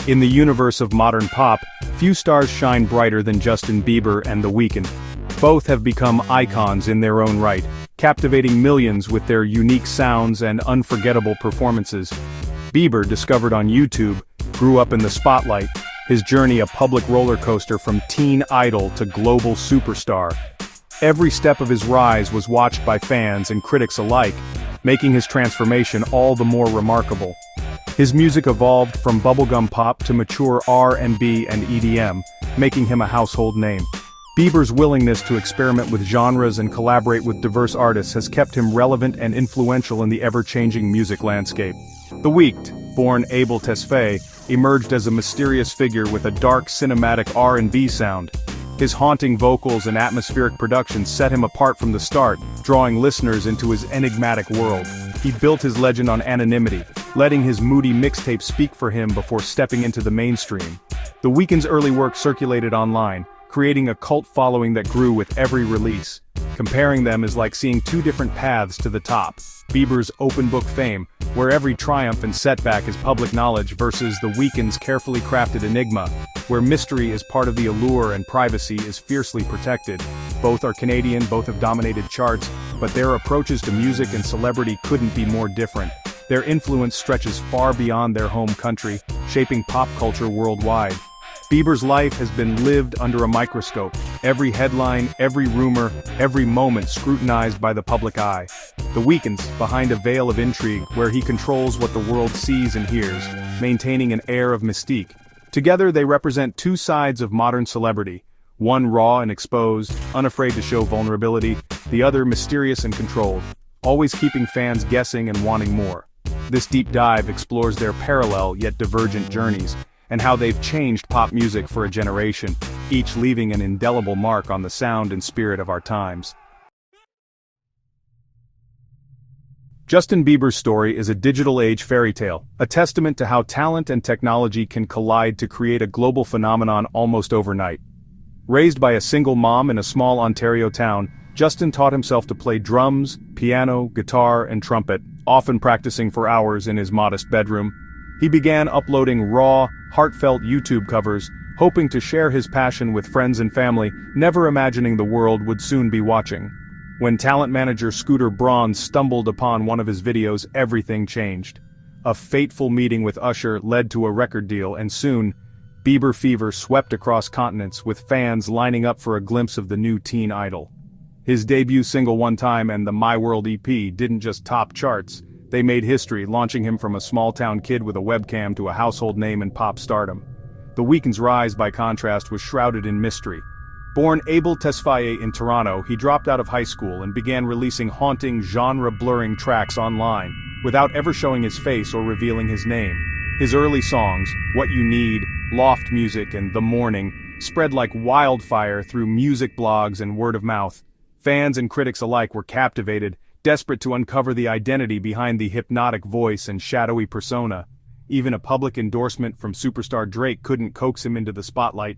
In the universe of modern pop, few stars shine brighter than Justin Bieber and The Weeknd. Both have become icons in their own right, captivating millions with their unique sounds and unforgettable performances. Bieber, discovered on YouTube, grew up in the spotlight, his journey a public roller coaster from teen idol to global superstar. Every step of his rise was watched by fans and critics alike, making his transformation all the more remarkable. His music evolved from bubblegum pop to mature R&B and EDM, making him a household name. Bieber's willingness to experiment with genres and collaborate with diverse artists has kept him relevant and influential in the ever-changing music landscape. The Weeknd, born Abel Tesfaye, emerged as a mysterious figure with a dark cinematic R&B sound. His haunting vocals and atmospheric production set him apart from the start, drawing listeners into his enigmatic world. He built his legend on anonymity, letting his moody mixtape speak for him before stepping into the mainstream. The Weeknd's early work circulated online, creating a cult following that grew with every release. Comparing them is like seeing two different paths to the top. Bieber's open book fame, where every triumph and setback is public knowledge, versus The Weeknd's carefully crafted enigma, where mystery is part of the allure and privacy is fiercely protected. Both are Canadian, both have dominated charts, but their approaches to music and celebrity couldn't be more different. Their influence stretches far beyond their home country, shaping pop culture worldwide. Bieber's life has been lived under a microscope, every headline, every rumor, every moment scrutinized by the public eye. The Weeknd's behind a veil of intrigue where he controls what the world sees and hears, maintaining an air of mystique. Together they represent two sides of modern celebrity, one raw and exposed, unafraid to show vulnerability, the other mysterious and controlled, always keeping fans guessing and wanting more. This deep dive explores their parallel yet divergent journeys, and how they've changed pop music for a generation, each leaving an indelible mark on the sound and spirit of our times. Justin Bieber's story is a digital age fairy tale, a testament to how talent and technology can collide to create a global phenomenon almost overnight. Raised by a single mom in a small Ontario town, Justin taught himself to play drums, piano, guitar, and trumpet, often practicing for hours in his modest bedroom. He began uploading raw, heartfelt YouTube covers, hoping to share his passion with friends and family, never imagining the world would soon be watching. When talent manager Scooter Braun stumbled upon one of his videos, everything changed. A fateful meeting with Usher led to a record deal, and soon, Bieber fever swept across continents, with fans lining up for a glimpse of the new teen idol. His debut single One Time and the My World EP didn't just top charts, they made history, launching him from a small-town kid with a webcam to a household name in pop stardom. The Weeknd's rise, by contrast, was shrouded in mystery. Born Abel Tesfaye in Toronto, he dropped out of high school and began releasing haunting, genre-blurring tracks online, without ever showing his face or revealing his name. His early songs, What You Need, Loft Music, and The Morning, spread like wildfire through music blogs and word of mouth. Fans and critics alike were captivated, desperate to uncover the identity behind the hypnotic voice and shadowy persona. Even a public endorsement from superstar Drake couldn't coax him into the spotlight.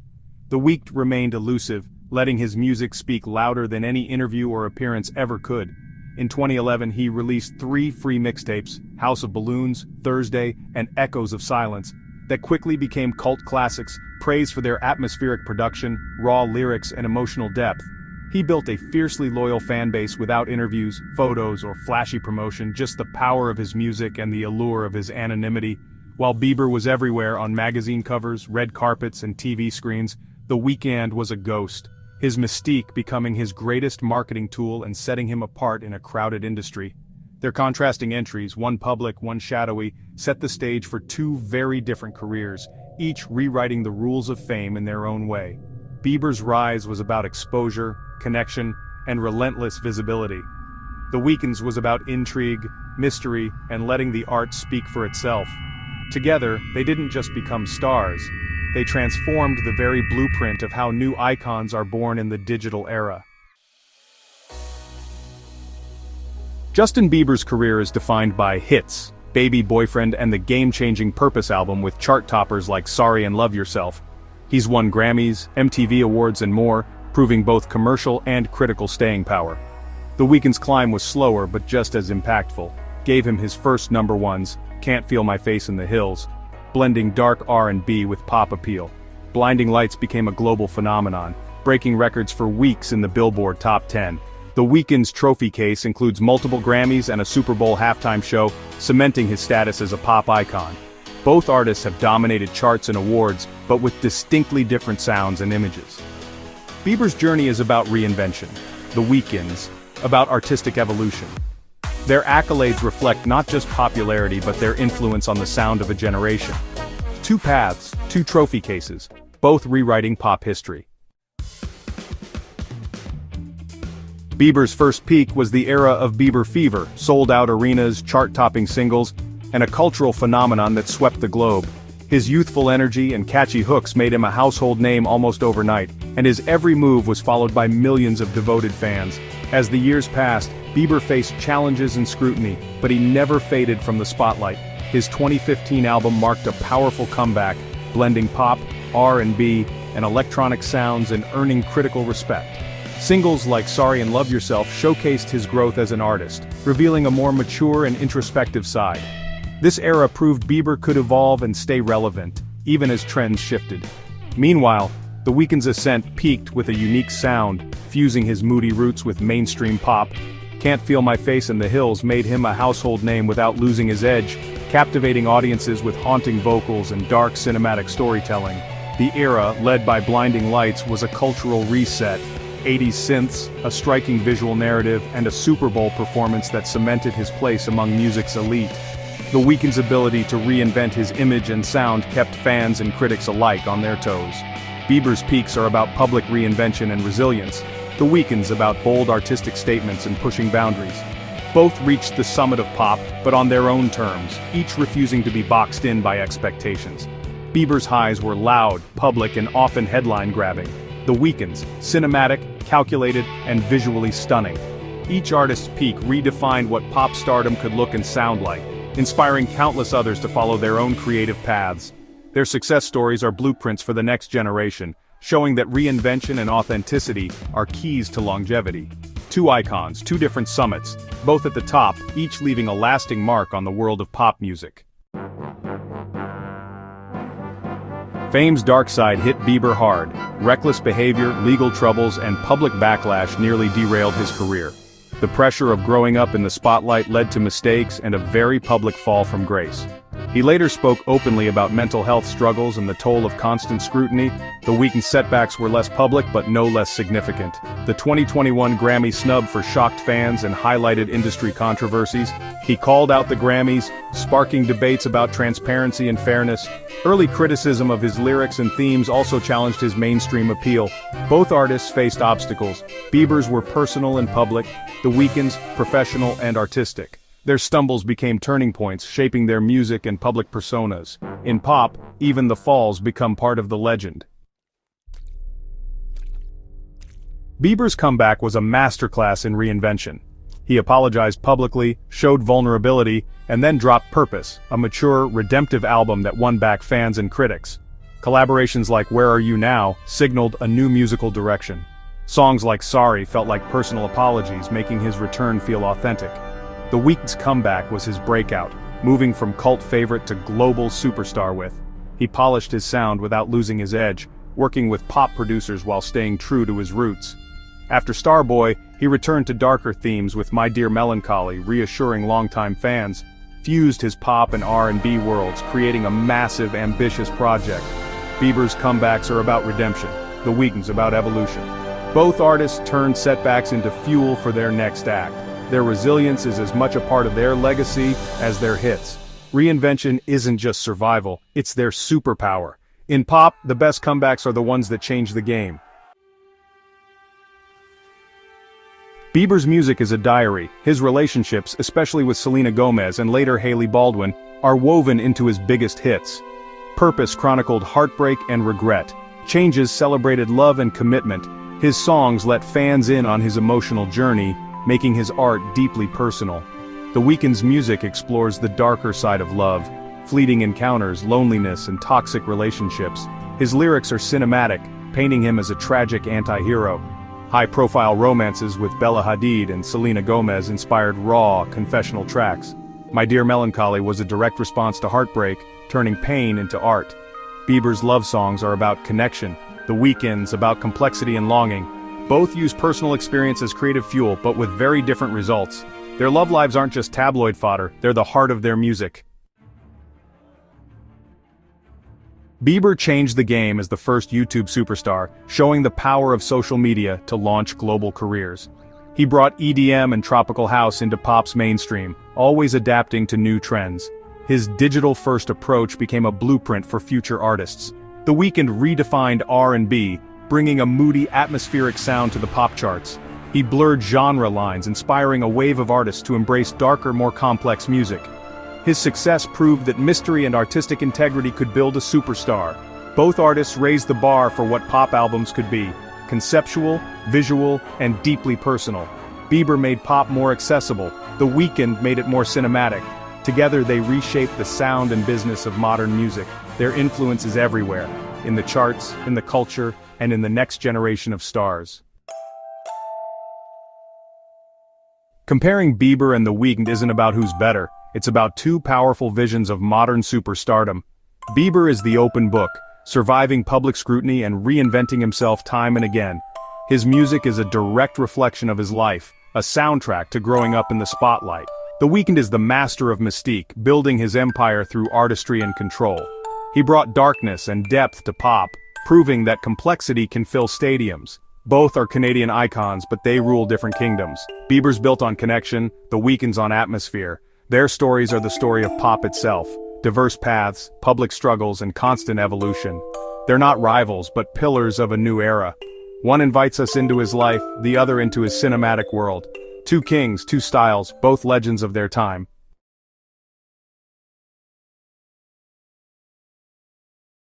The Weeknd remained elusive, letting his music speak louder than any interview or appearance ever could. In 2011 he released 3 free mixtapes, House of Balloons, Thursday, and Echoes of Silence, that quickly became cult classics, praised for their atmospheric production, raw lyrics, and emotional depth. He built a fiercely loyal fanbase without interviews, photos, or flashy promotion, just the power of his music and the allure of his anonymity. While Bieber was everywhere on magazine covers, red carpets, and TV screens, The Weeknd was a ghost, his mystique becoming his greatest marketing tool and setting him apart in a crowded industry. Their contrasting entries, one public, one shadowy, set the stage for two very different careers, each rewriting the rules of fame in their own way. Bieber's rise was about exposure, connection, and relentless visibility. The Weeknd's was about intrigue, mystery, and letting the art speak for itself. Together, they didn't just become stars, they transformed the very blueprint of how new icons are born in the digital era. Justin Bieber's career is defined by hits, Baby Boyfriend and the game-changing Purpose album with chart toppers like Sorry and Love Yourself. He's won Grammys, MTV Awards and more, proving both commercial and critical staying power. The Weeknd's climb was slower but just as impactful, gave him his first number ones, Can't Feel My Face in the Hills. blending dark R&B with pop appeal. Blinding Lights became a global phenomenon, breaking records for weeks in the Billboard Top 10. The Weeknd's trophy case includes multiple Grammys and a Super Bowl halftime show, cementing his status as a pop icon. Both artists have dominated charts and awards, but with distinctly different sounds and images. Bieber's journey is about reinvention. The Weeknd's about artistic evolution. Their accolades reflect not just popularity but their influence on the sound of a generation. Two paths, two trophy cases, both rewriting pop history. Bieber's first peak was the era of Bieber fever, sold-out arenas, chart-topping singles, and a cultural phenomenon that swept the globe. His youthful energy and catchy hooks made him a household name almost overnight, and his every move was followed by millions of devoted fans. As the years passed, Bieber faced challenges and scrutiny, but he never faded from the spotlight. His 2015 album marked a powerful comeback, blending pop, R&B, and electronic sounds and earning critical respect. Singles like Sorry and Love Yourself showcased his growth as an artist, revealing a more mature and introspective side. This era proved Bieber could evolve and stay relevant, even as trends shifted. Meanwhile, The Weeknd's ascent peaked with a unique sound, fusing his moody roots with mainstream pop. Can't Feel My Face in the Hills made him a household name without losing his edge, captivating audiences with haunting vocals and dark cinematic storytelling. The era, led by Blinding Lights, was a cultural reset. 80s synths, a striking visual narrative, and a Super Bowl performance that cemented his place among music's elite. The Weeknd's ability to reinvent his image and sound kept fans and critics alike on their toes. Bieber's peaks are about public reinvention and resilience. The Weeknd's about bold artistic statements and pushing boundaries. Both reached the summit of pop, but on their own terms, each refusing to be boxed in by expectations. Bieber's highs were loud, public, and often headline-grabbing. The Weeknd's, cinematic, calculated, and visually stunning. Each artist's peak redefined what pop stardom could look and sound like, inspiring countless others to follow their own creative paths. Their success stories are blueprints for the next generation, showing that reinvention and authenticity are keys to longevity. Two icons, two different summits, both at the top, each leaving a lasting mark on the world of pop music. Fame's dark side hit Bieber hard. Reckless behavior, legal troubles, and public backlash nearly derailed his career. The pressure of growing up in the spotlight led to mistakes and a very public fall from grace. He later spoke openly about mental health struggles and the toll of constant scrutiny. The Weeknd's setbacks were less public but no less significant. The 2021 Grammy snub for shocked fans and highlighted industry controversies. He called out the Grammys, sparking debates about transparency and fairness. Early criticism of his lyrics and themes also challenged his mainstream appeal. Both artists faced obstacles. Bieber's were personal and public, The Weeknd's professional and artistic. Their stumbles became turning points, shaping their music and public personas. In pop, even the falls become part of the legend. Bieber's comeback was a masterclass in reinvention. He apologized publicly, showed vulnerability, and then dropped Purpose, a mature, redemptive album that won back fans and critics. Collaborations like Where Are You Now signaled a new musical direction. Songs like Sorry felt like personal apologies, making his return feel authentic. The Weeknd's comeback was his breakout, moving from cult favorite to global superstar with. He polished his sound without losing his edge, working with pop producers while staying true to his roots. After Starboy, he returned to darker themes with My Dear Melancholy, reassuring longtime fans, fused his pop and R&B worlds, creating a massive, ambitious project. Bieber's comebacks are about redemption, The Weeknd's about evolution. Both artists turned setbacks into fuel for their next act. Their resilience is as much a part of their legacy as their hits. Reinvention isn't just survival, it's their superpower. In pop, the best comebacks are the ones that change the game. Bieber's music is a diary. His relationships, especially with Selena Gomez and later Hailey Baldwin, are woven into his biggest hits. Purpose chronicled heartbreak and regret. Changes celebrated love and commitment. His songs let fans in on his emotional journey, making his art deeply personal. The Weeknd's music explores the darker side of love, fleeting encounters, loneliness, and toxic relationships. His lyrics are cinematic, painting him as a tragic anti-hero. High-profile romances with Bella Hadid and Selena Gomez inspired raw, confessional tracks. My Dear Melancholy was a direct response to heartbreak, turning pain into art. Bieber's love songs are about connection, The Weeknd's about complexity and longing. Both use personal experience as creative fuel, but with very different results. Their love lives aren't just tabloid fodder, they're the heart of their music. Bieber changed the game as the first YouTube superstar, showing the power of social media to launch global careers. He brought EDM and tropical house into pop's mainstream, always adapting to new trends. His digital-first approach became a blueprint for future artists. The Weeknd redefined R&B, bringing a moody, atmospheric sound to the pop charts. He blurred genre lines, inspiring a wave of artists to embrace darker, more complex music. His success proved that mystery and artistic integrity could build a superstar. Both artists raised the bar for what pop albums could be: conceptual, visual, and deeply personal. Bieber made pop more accessible, The Weeknd made it more cinematic. Together they reshaped the sound and business of modern music. Their influence is everywhere, in the charts, in the culture, and in the next generation of stars. Comparing Bieber and The Weeknd isn't about who's better, it's about two powerful visions of modern superstardom. Bieber is the open book, surviving public scrutiny and reinventing himself time and again. His music is a direct reflection of his life, a soundtrack to growing up in the spotlight. The Weeknd is the master of mystique, building his empire through artistry and control. He brought darkness and depth to pop, proving that complexity can fill stadiums. Both are Canadian icons, but they rule different kingdoms. Bieber's built on connection, The Weeknd's on atmosphere. Their stories are the story of pop itself. Diverse paths, public struggles, and constant evolution. They're not rivals, but pillars of a new era. One invites us into his life, the other into his cinematic world. Two kings, two styles, both legends of their time.